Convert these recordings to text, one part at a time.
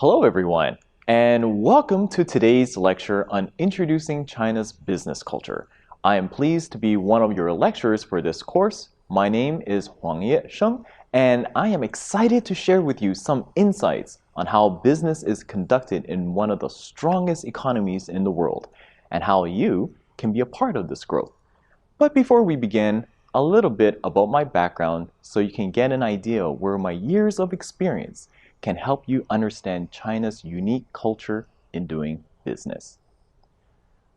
Hello everyone, and welcome to today's lecture on introducing China's business culture. I am pleased to be one of your lecturers for this course. My name is Huangye Sheng, and I am excited to share with you some insights on how business is conducted in one of the strongest economies in the world, and how you can be a part of this growth. But before we begin, a little bit about my background so you can get an idea where my years of experience can help you understand China's unique culture in doing business.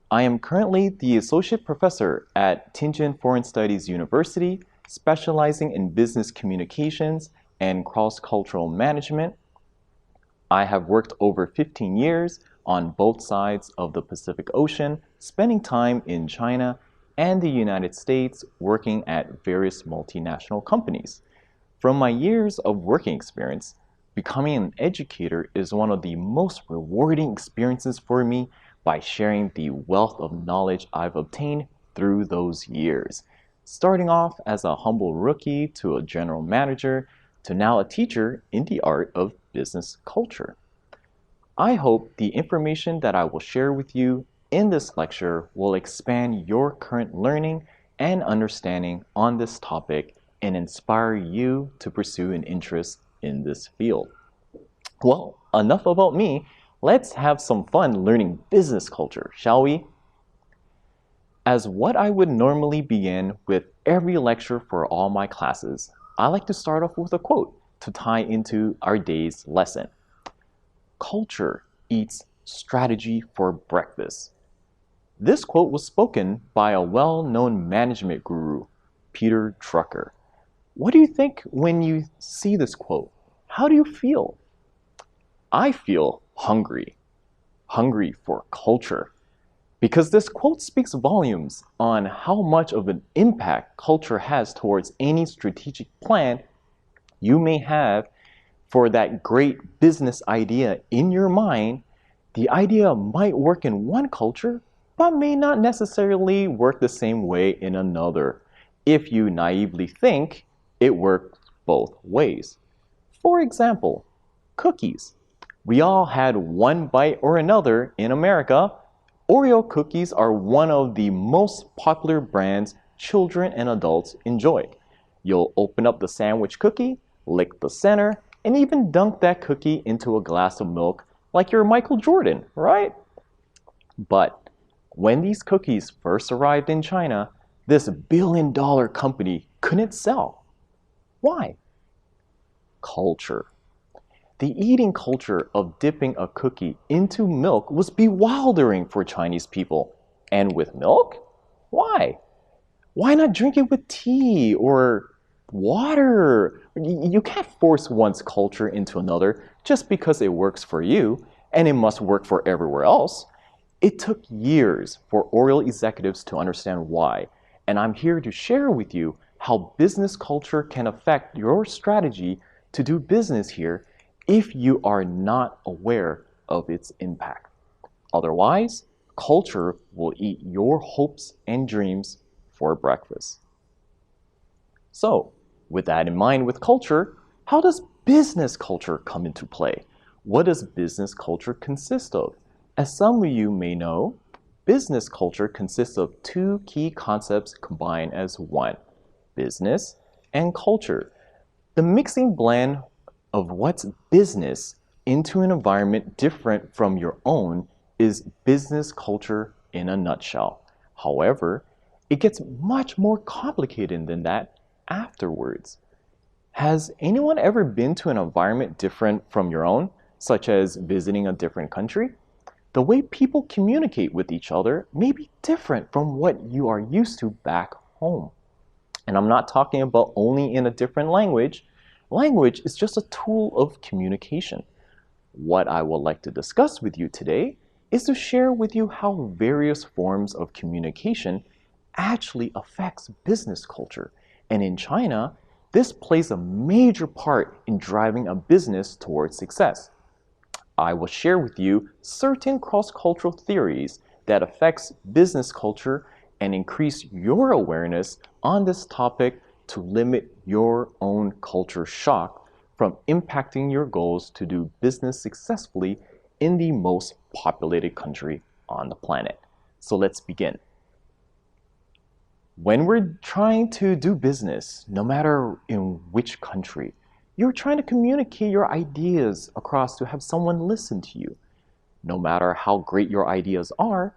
I am currently the Associate Professor at Tianjin Foreign Studies University, specializing in business communications and cross-cultural management. I have worked over 15 years on both sides of the Pacific Ocean, spending time in China and the United States working at various multinational companies. From my years of working experience, becoming an educator is one of the most rewarding experiences for me by sharing the wealth of knowledge I've obtained through those years. Starting off as a humble rookie to a general manager to now a teacher in the art of business culture. I hope the information that I will share with you in this lecture will expand your current learning and understanding on this topic and inspire you to pursue an interest in this field. Well, enough about me. Let's have some fun learning business culture, shall we? As what I would normally begin with every lecture for all my classes, I like to start off with a quote to tie into our day's lesson. Culture eats strategy for breakfast. This quote was spoken by a well-known management guru, Peter Drucker. What do you think when you see this quote? How do you feel? I feel hungry for culture, because this quote speaks volumes on how much of an impact culture has towards any strategic plan you may have for that great business idea in your mind. The idea might work in one culture, but may not necessarily work the same way in another if you naively think it works both ways. For example, cookies. We all had one bite or another in America. Oreo cookies are one of the most popular brands children and adults enjoy. You'll open up the sandwich cookie, lick the center, and even dunk that cookie into a glass of milk like you're Michael Jordan, right? But when these cookies first arrived in China, this billion-dollar company couldn't sell. Why? Culture. The eating culture of dipping a cookie into milk was bewildering for Chinese people. And with milk? Why? Why not drink it with tea or water? You can't force one's culture into another just because it works for you and it must work for everywhere else. It took years for Oreo executives to understand why, and I'm here to share with you how business culture can affect your strategy to do business here if you are not aware of its impact. Otherwise, culture will eat your hopes and dreams for breakfast. So, with that in mind with culture, how does business culture come into play? What does business culture consist of? As some of you may know, business culture consists of two key concepts combined as one: business and culture. The mixing blend of what's business into an environment different from your own is business culture in a nutshell. However, it gets much more complicated than that afterwards. Has anyone ever been to an environment different from your own, such as visiting a different country? The way people communicate with each other may be different from what you are used to back home. And I'm not talking about only in a different language. Language is just a tool of communication. What I would like to discuss with you today is to share with you how various forms of communication actually affects business culture. And in China, this plays a major part in driving a business towards success. I will share with you certain cross-cultural theories that affects business culture and increase your awareness on this topic to limit your own culture shock from impacting your goals to do business successfully in the most populated country on the planet. So let's begin. When we're trying to do business, no matter in which country, you're trying to communicate your ideas across to have someone listen to you. No matter how great your ideas are,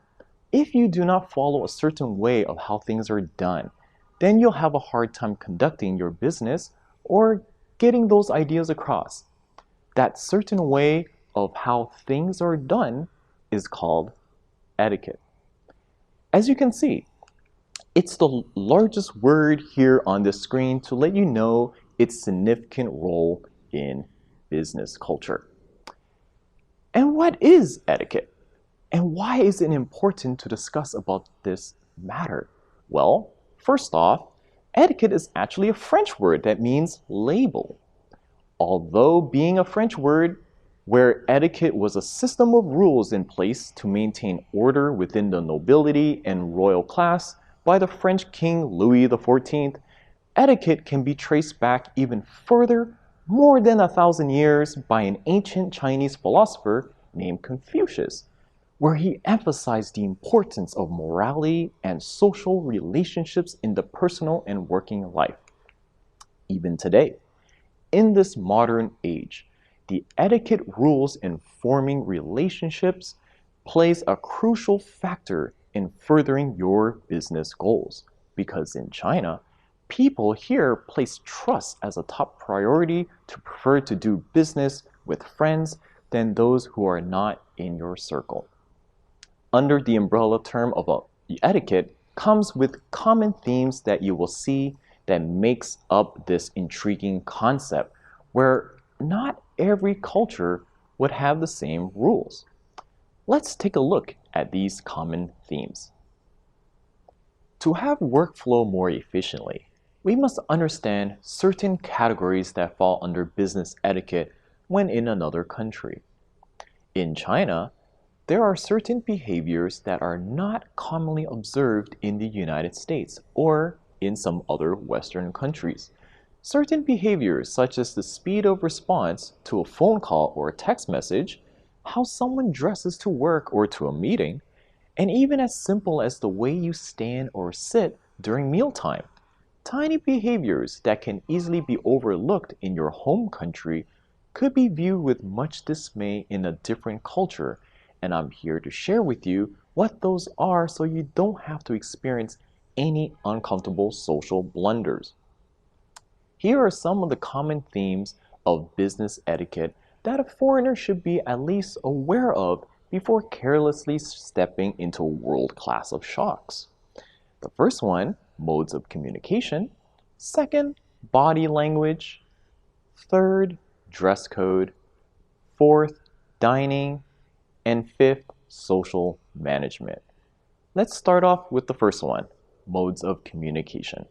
if you do not follow a certain way of how things are done, then you'll have a hard time conducting your business or getting those ideas across. That certain way of how things are done is called etiquette. As you can see, it's the largest word here on the screen to let you know its significant role in business culture. And what is etiquette? And why is it important to discuss about this matter? Well, first off, etiquette is actually a French word that means label. Although being a French word, where etiquette was a system of rules in place to maintain order within the nobility and royal class by the French King Louis XIV, etiquette can be traced back even further, more than 1,000 years, by an ancient Chinese philosopher named Confucius, where he emphasized the importance of morality and social relationships in the personal and working life. Even today, in this modern age, the etiquette rules in forming relationships plays a crucial factor in furthering your business goals. Because in China, people here place trust as a top priority to prefer to do business with friends than those who are not in your circle. Under the umbrella term of etiquette comes with common themes that you will see that makes up this intriguing concept where not every culture would have the same rules. Let's take a look at these common themes. To have workflow more efficiently, we must understand certain categories that fall under business etiquette when in another country. In China, there are certain behaviors that are not commonly observed in the United States or in some other Western countries. Certain behaviors, such as the speed of response to a phone call or a text message, how someone dresses to work or to a meeting, and even as simple as the way you stand or sit during mealtime. Tiny behaviors that can easily be overlooked in your home country could be viewed with much dismay in a different culture, and I'm here to share with you what those are so you don't have to experience any uncomfortable social blunders. Here are some of the common themes of business etiquette that a foreigner should be at least aware of before carelessly stepping into a world class of shocks. The first one, modes of communication. Second, body language. Third, dress code. Fourth, dining. And fifth, social management. Let's start off with the first one, modes of communication.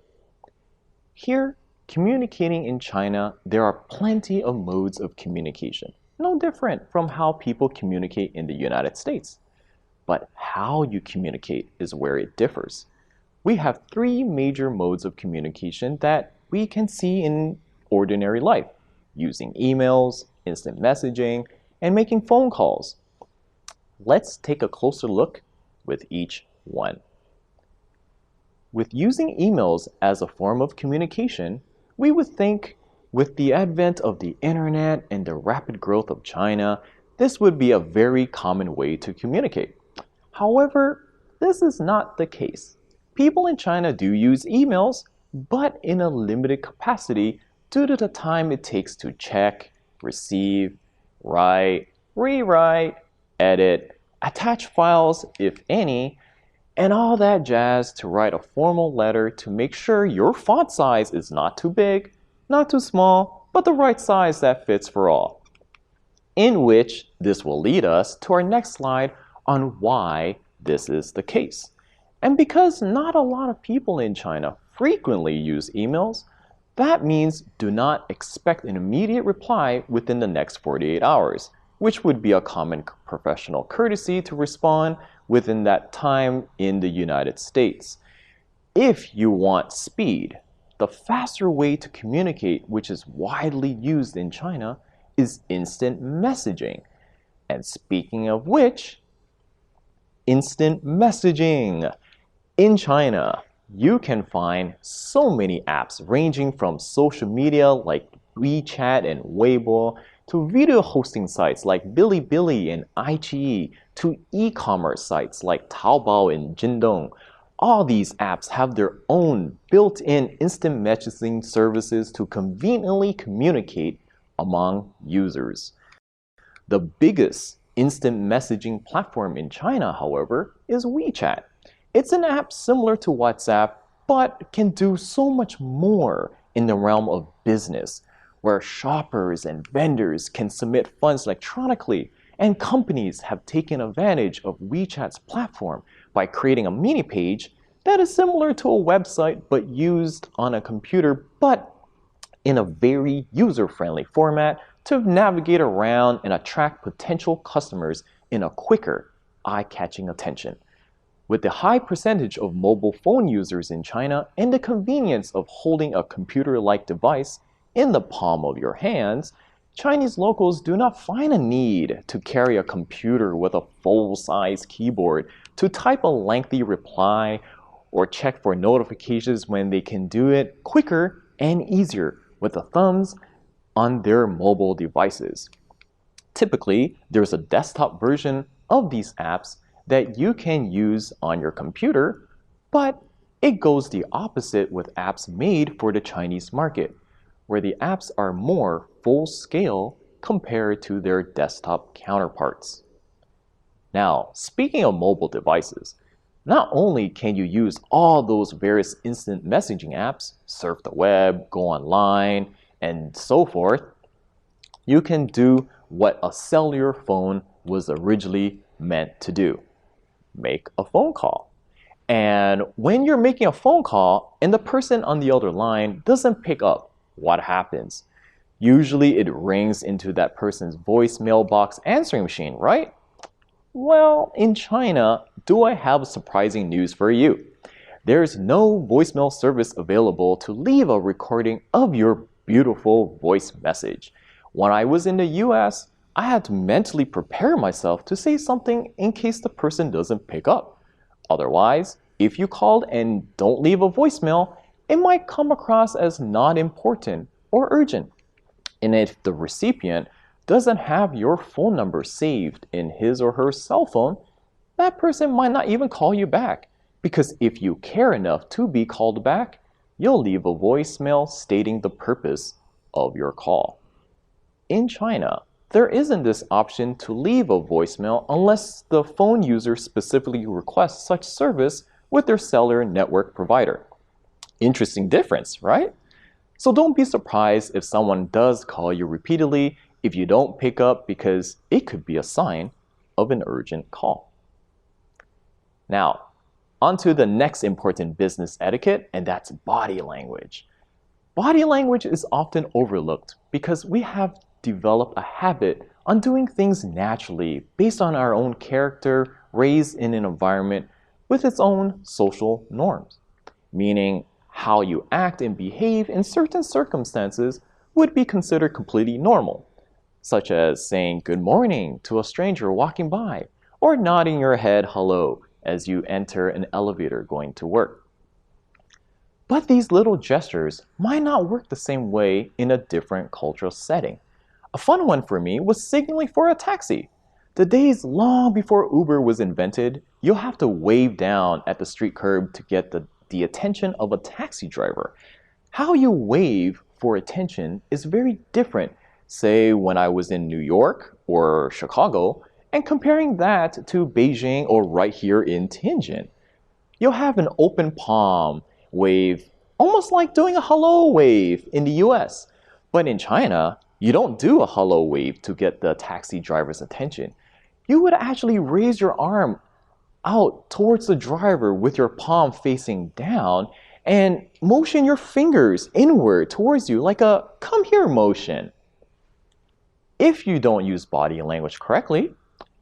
Here, communicating in China, there are plenty of modes of communication, no different from how people communicate in the United States. But how you communicate is where it differs. We have three major modes of communication that we can see in ordinary life, using emails, instant messaging, and making phone calls. Let's take a closer look with each one. With using emails as a form of communication, we would think with the advent of the internet and the rapid growth of China, this would be a very common way to communicate. However, this is not the case. People in China do use emails, but in a limited capacity due to the time it takes to check, receive, write, rewrite, edit, attach files, if any, and all that jazz to write a formal letter to make sure your font size is not too big, not too small, but the right size that fits for all. In which this will lead us to our next slide on why this is the case. And because not a lot of people in China frequently use emails, that means do not expect an immediate reply within the next 48 hours, which would be a common professional courtesy to respond within that time in the United States. If you want speed, the faster way to communicate, which is widely used in China, is instant messaging. And speaking of which, instant messaging. In China, you can find so many apps ranging from social media like WeChat and Weibo to video hosting sites like Bilibili and iQIYI to e-commerce sites like Taobao and Jingdong. All these apps have their own built-in instant messaging services to conveniently communicate among users. The biggest instant messaging platform in China, however, is WeChat. It's an app similar to WhatsApp, but can do so much more in the realm of business, where shoppers and vendors can submit funds electronically, and companies have taken advantage of WeChat's platform by creating a mini page that is similar to a website but used on a computer, but in a very user-friendly format to navigate around and attract potential customers in a quicker, eye-catching attention. With the high percentage of mobile phone users in China and the convenience of holding a computer-like device in the palm of your hands, Chinese locals do not find a need to carry a computer with a full-size keyboard to type a lengthy reply or check for notifications when they can do it quicker and easier with the thumbs on their mobile devices. Typically, there's a desktop version of these apps that you can use on your computer, but it goes the opposite with apps made for the Chinese market, where the apps are more full-scale compared to their desktop counterparts. Now, speaking of mobile devices, not only can you use all those various instant messaging apps, surf the web, go online, and so forth, you can do what a cellular phone was originally meant to do: make a phone call. And when you're making a phone call and the person on the other line doesn't pick up, what happens? Usually it rings into that person's voicemail box answering machine, right? Well, in China, do I have surprising news for you? There's no voicemail service available to leave a recording of your beautiful voice message. When I was in the US, I had to mentally prepare myself to say something in case the person doesn't pick up. Otherwise, if you called and don't leave a voicemail, it might come across as not important or urgent. And if the recipient doesn't have your phone number saved in his or her cell phone, that person might not even call you back. Because if you care enough to be called back, you'll leave a voicemail stating the purpose of your call. In China, there isn't this option to leave a voicemail unless the phone user specifically requests such service with their cellular network provider. Interesting difference, right? So don't be surprised if someone does call you repeatedly if you don't pick up, because it could be a sign of an urgent call. Now, on to the next important business etiquette, and that's body language. Body language is often overlooked because we have developed a habit on doing things naturally based on our own character, raised in an environment with its own social norms. Meaning, how you act and behave in certain circumstances would be considered completely normal, such as saying good morning to a stranger walking by, or nodding your head hello as you enter an elevator going to work. But these little gestures might not work the same way in a different cultural setting. A fun one for me was signaling for a taxi. The days long before Uber was invented, you'll have to wave down at the street curb to get the attention of a taxi driver. How you wave for attention is very different, say when I was in New York or Chicago, and comparing that to Beijing or right here in Tianjin. You'll have an open palm wave, almost like doing a hello wave in the US. But in China, you don't do a hello wave to get the taxi driver's attention. You would actually raise your arm out towards the driver with your palm facing down and motion your fingers inward towards you like a come here motion. If you don't use body language correctly,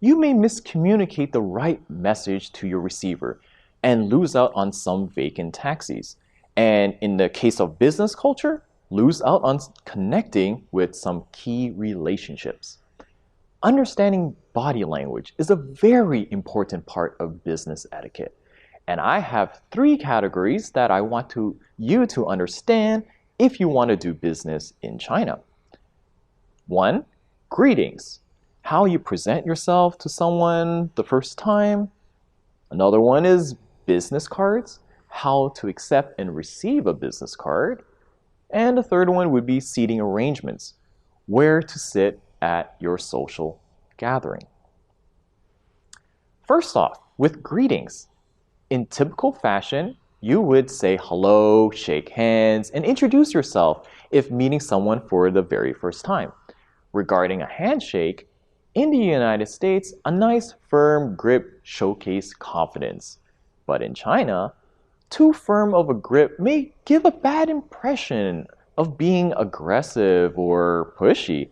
you may miscommunicate the right message to your receiver and lose out on some vacant taxis. And in the case of business culture, lose out on connecting with some key relationships. Understanding body language is a very important part of business etiquette. And I have 3 categories that I want you to understand if you want to do business in China. 1. Greetings. How you present yourself to someone the first time. Another one is business cards. How to accept and receive a business card. And the third one would be seating arrangements. Where to sit at your social gathering. First off, with greetings. In typical fashion, you would say hello, shake hands, and introduce yourself if meeting someone for the very first time. Regarding a handshake, in the United States, a nice firm grip showcases confidence. But in China, too firm of a grip may give a bad impression of being aggressive or pushy.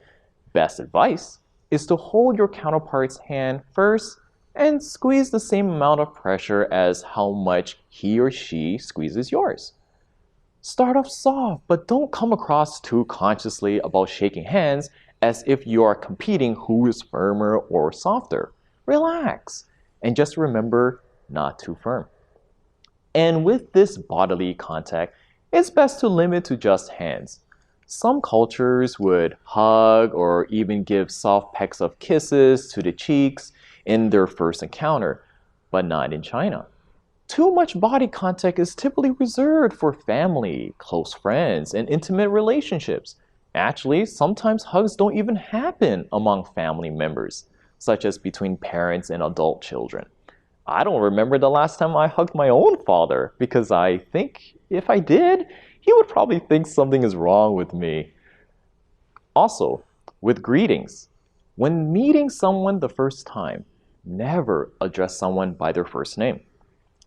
Best advice is to hold your counterpart's hand first and squeeze the same amount of pressure as how much he or she squeezes yours. Start off soft, but don't come across too consciously about shaking hands as if you are competing who is firmer or softer. Relax, and just remember, not too firm. And with this bodily contact, it's best to limit to just hands. Some cultures would hug or even give soft pecks of kisses to the cheeks in their first encounter, but not in China. Too much body contact is typically reserved for family, close friends, and intimate relationships. Actually, sometimes hugs don't even happen among family members, such as between parents and adult children. I don't remember the last time I hugged my own father because I think if I did, he would probably think something is wrong with me. Also, with greetings, when meeting someone the first time, never address someone by their first name.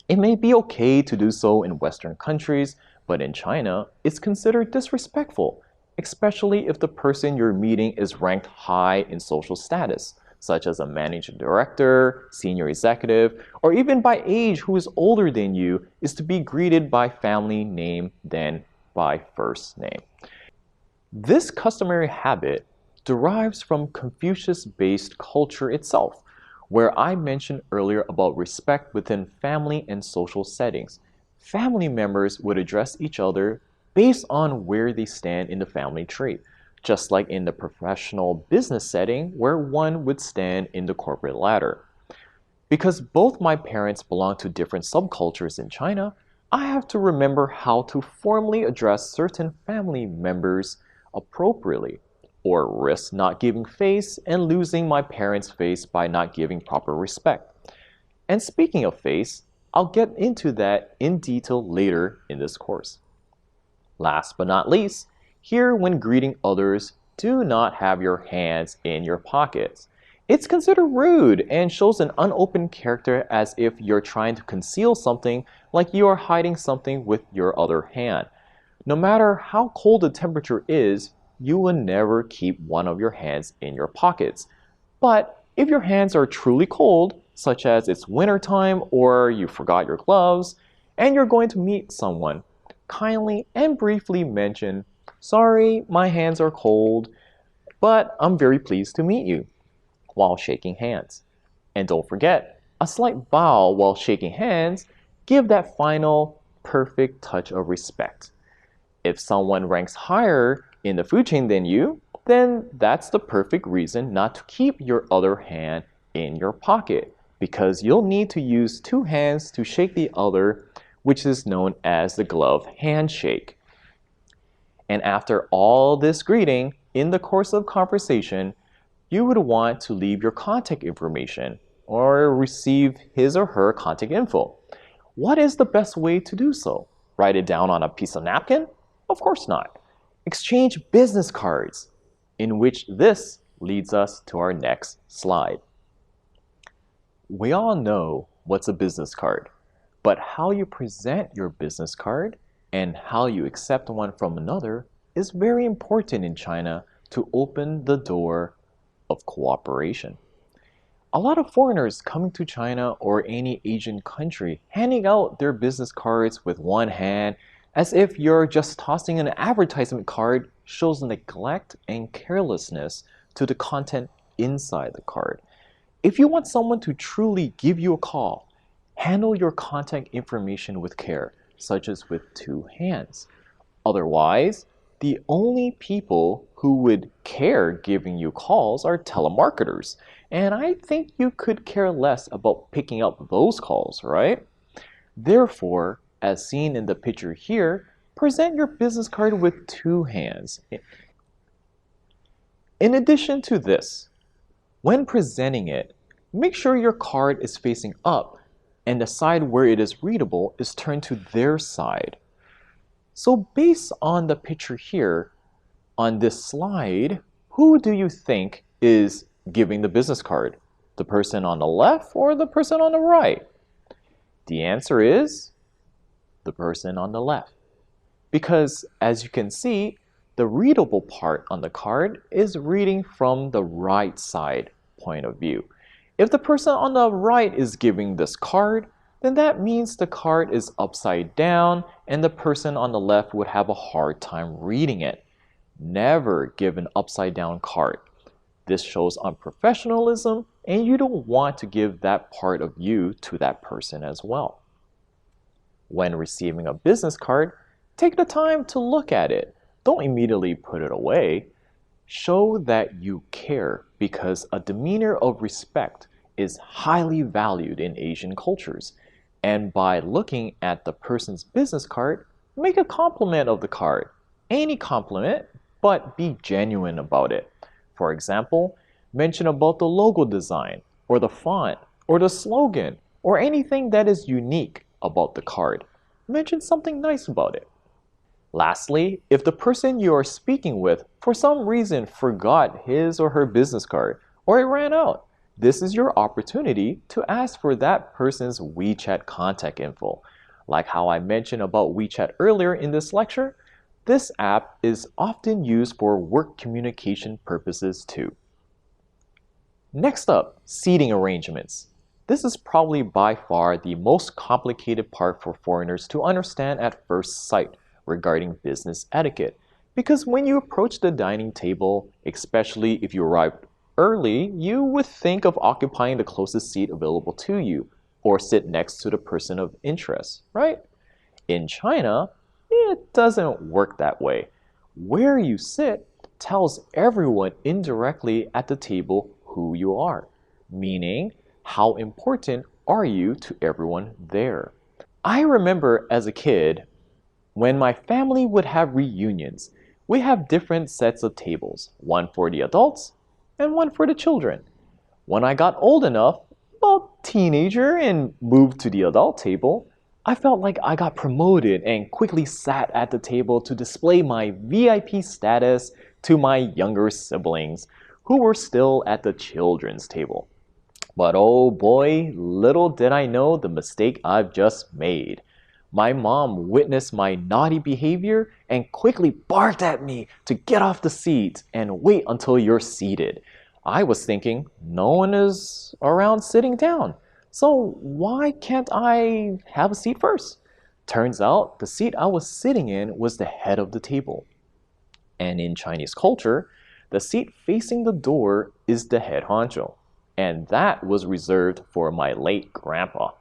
It may be okay to do so in Western countries, but in China, it's considered disrespectful, especially if the person you're meeting is ranked high in social status, such as a managing director, senior executive, or even by age who is older than you, is to be greeted by family name than by first name. This customary habit derives from Confucius-based culture itself, where I mentioned earlier about respect within family and social settings. Family members would address each other based on where they stand in the family tree, just like in the professional business setting where one would stand in the corporate ladder. Because both my parents belong to different subcultures in China, I have to remember how to formally address certain family members appropriately, or risk not giving face and losing my parents' face by not giving proper respect. And speaking of face, I'll get into that in detail later in this course. Last but not least, here when greeting others, do not have your hands in your pockets. It's considered rude and shows an unopened character as if you're trying to conceal something like you are hiding something with your other hand. No matter how cold the temperature is, you will never keep one of your hands in your pockets. But if your hands are truly cold, such as it's wintertime or you forgot your gloves, and you're going to meet someone, kindly and briefly mention, "Sorry, my hands are cold, but I'm very pleased to meet you," while shaking hands. And don't forget, a slight bow while shaking hands give that final perfect touch of respect. If someone ranks higher in the food chain than you, then that's the perfect reason not to keep your other hand in your pocket, because you'll need to use 2 hands to shake the other, which is known as the glove handshake. And after all this greeting, in the course of conversation, you would want to leave your contact information or receive his or her contact info. What is the best way to do so? Write it down on a piece of napkin? Of course not. Exchange business cards, in which this leads us to our next slide. We all know what's a business card, but how you present your business card and how you accept one from another is very important in China to open the door of cooperation. A lot of foreigners coming to China or any Asian country handing out their business cards with one hand as if you're just tossing an advertisement card shows neglect and carelessness to the content inside the card. If you want someone to truly give you a call, handle your contact information with care, such as with two hands. Otherwise, the only people who would care giving you calls are telemarketers, and I think you could care less about picking up those calls, right? Therefore, as seen in the picture here, present your business card with two hands. In addition to this, when presenting it, make sure your card is facing up and the side where it is readable is turned to their side. So based on the picture here, on this slide, who do you think is giving the business card? The person on the left or the person on the right? The answer is the person on the left. Because as you can see, the readable part on the card is reading from the right side point of view. If the person on the right is giving this card, then that means the card is upside down and the person on the left would have a hard time reading it. Never give an upside down card. This shows unprofessionalism and you don't want to give that part of you to that person as well. When receiving a business card, take the time to look at it. Don't immediately put it away. Show that you care because a demeanor of respect is highly valued in Asian cultures. And by looking at the person's business card, make a compliment of the card. Any compliment, but be genuine about it. For example, mention about the logo design, or the font, or the slogan, or anything that is unique about the card. Mention something nice about it. Lastly, if the person you are speaking with for some reason forgot his or her business card, or it ran out, this is your opportunity to ask for that person's WeChat contact info. Like how I mentioned about WeChat earlier in this lecture, this app is often used for work communication purposes too. Next up, seating arrangements. This is probably by far the most complicated part for foreigners to understand at first sight regarding business etiquette. Because when you approach the dining table, especially if you arrived early, you would think of occupying the closest seat available to you or sit next to the person of interest, right? In China, it doesn't work that way. Where you sit tells everyone indirectly at the table who you are, meaning how important are you to everyone there. I remember as a kid, when my family would have reunions, we have different sets of tables, one for the adults and one for the children. When I got old enough, about teenager, and moved to the adult table, I felt like I got promoted and quickly sat at the table to display my VIP status to my younger siblings who were still at the children's table. But oh boy, little did I know the mistake I've just made. My mom witnessed my naughty behavior and quickly barked at me to get off the seat and wait until you're seated. I was thinking, no one is around sitting down, so why can't I have a seat first? Turns out the seat I was sitting in was the head of the table. And in Chinese culture, the seat facing the door is the head honcho. And that was reserved for my late grandpa.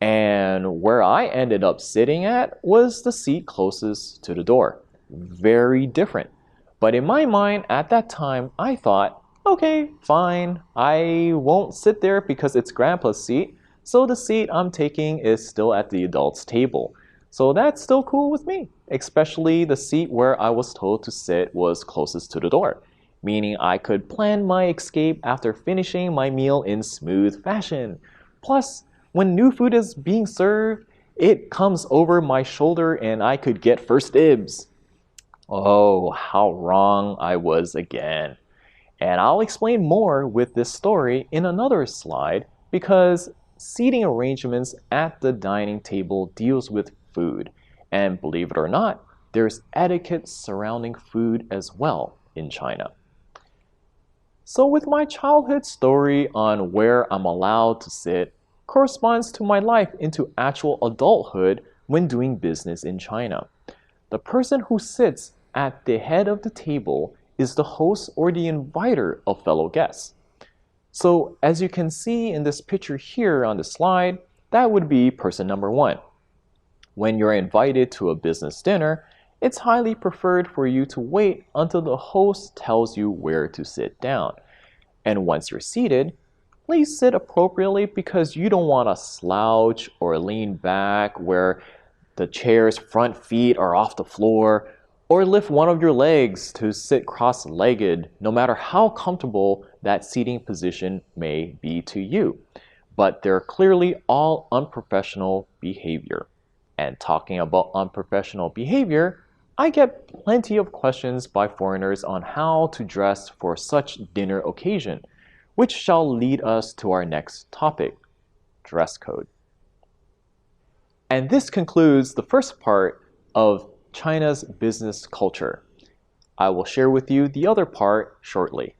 And where I ended up sitting at was the seat closest to the door. Very different. But in my mind at that time, I thought, okay, fine. I won't sit there because it's grandpa's seat. So the seat I'm taking is still at the adults' table. So that's still cool with me, especially the seat where I was told to sit was closest to the door, meaning I could plan my escape after finishing my meal in smooth fashion. Plus, when new food is being served, it comes over my shoulder and I could get first dibs. Oh, how wrong I was again. And I'll explain more with this story in another slide because seating arrangements at the dining table deals with food. And believe it or not, there's etiquette surrounding food as well in China. So with my childhood story on where I'm allowed to sit corresponds to my life into actual adulthood when doing business in China. the person who sits at the head of the table is the host or the inviter of fellow guests. So as you can see in this picture here on the slide, that would be person number one. When you're invited to a business dinner, it's highly preferred for you to wait until the host tells you where to sit down. And once you're seated, please sit appropriately because you don't want to slouch or lean back where the chair's front feet are off the floor, or lift one of your legs to sit cross-legged, no matter how comfortable that seating position may be to you. But they're clearly all unprofessional behavior. And talking about unprofessional behavior, I get plenty of questions by foreigners on how to dress for such dinner occasion, which shall lead us to our next topic, dress code. And this concludes the first part of China's business culture. I will share with you the other part shortly.